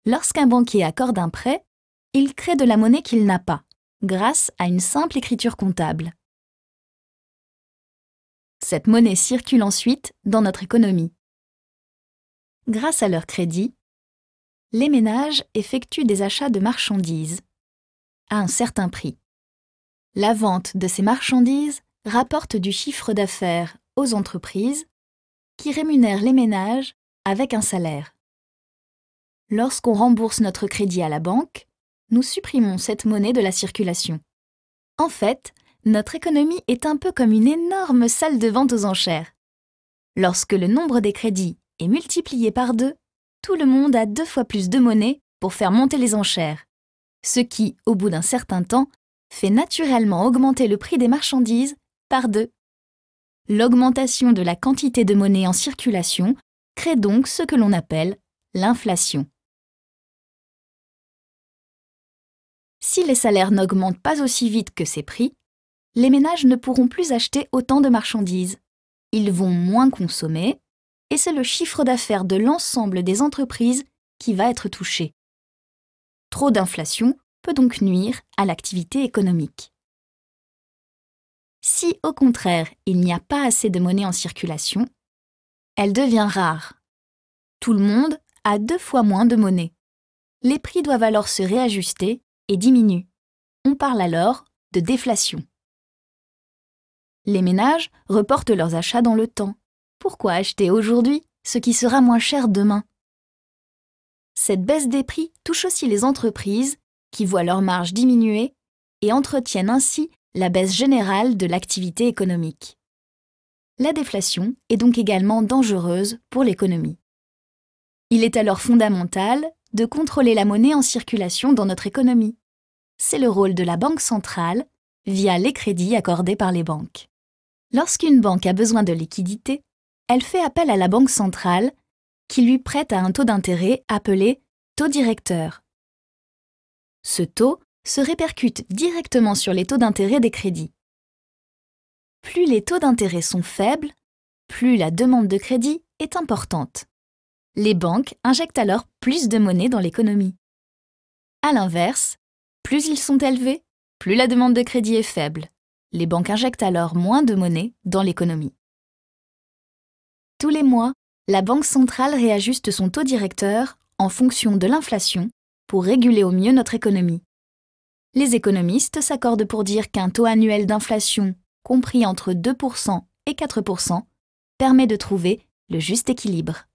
Lorsqu'un banquier accorde un prêt, il crée de la monnaie qu'il n'a pas, grâce à une simple écriture comptable. Cette monnaie circule ensuite dans notre économie. Grâce à leur crédit, les ménages effectuent des achats de marchandises à un certain prix. La vente de ces marchandises rapporte du chiffre d'affaires aux entreprises qui rémunèrent les ménages avec un salaire. Lorsqu'on rembourse notre crédit à la banque, nous supprimons cette monnaie de la circulation. En fait, notre économie est un peu comme une énorme salle de vente aux enchères. Lorsque le nombre des crédits est multiplié par 2, tout le monde a 2 fois plus de monnaie pour faire monter les enchères, ce qui, au bout d'un certain temps, fait naturellement augmenter le prix des marchandises par 2. L'augmentation de la quantité de monnaie en circulation crée donc ce que l'on appelle l'inflation. Si les salaires n'augmentent pas aussi vite que ces prix, les ménages ne pourront plus acheter autant de marchandises. Ils vont moins consommer, et c'est le chiffre d'affaires de l'ensemble des entreprises qui va être touché. Trop d'inflation peut donc nuire à l'activité économique. Si, au contraire, il n'y a pas assez de monnaie en circulation, elle devient rare. Tout le monde a 2 fois moins de monnaie. Les prix doivent alors se réajuster et diminuent. On parle alors de déflation. Les ménages reportent leurs achats dans le temps. Pourquoi acheter aujourd'hui ce qui sera moins cher demain? Cette baisse des prix touche aussi les entreprises qui voient leurs marges diminuer et entretiennent ainsi la baisse générale de l'activité économique. La déflation est donc également dangereuse pour l'économie. Il est alors fondamental de contrôler la monnaie en circulation dans notre économie. C'est le rôle de la Banque centrale via les crédits accordés par les banques. Lorsqu'une banque a besoin de liquidités, elle fait appel à la Banque centrale qui lui prête à un taux d'intérêt appelé taux directeur. Ce taux se répercute directement sur les taux d'intérêt des crédits. Plus les taux d'intérêt sont faibles, plus la demande de crédit est importante. Les banques injectent alors plus de monnaie dans l'économie. À l'inverse, plus ils sont élevés, plus la demande de crédit est faible. Les banques injectent alors moins de monnaie dans l'économie. Tous les mois, la Banque centrale réajuste son taux directeur en fonction de l'inflation pour réguler au mieux notre économie. Les économistes s'accordent pour dire qu'un taux annuel d'inflation compris entre 2% et 4% permet de trouver le juste équilibre.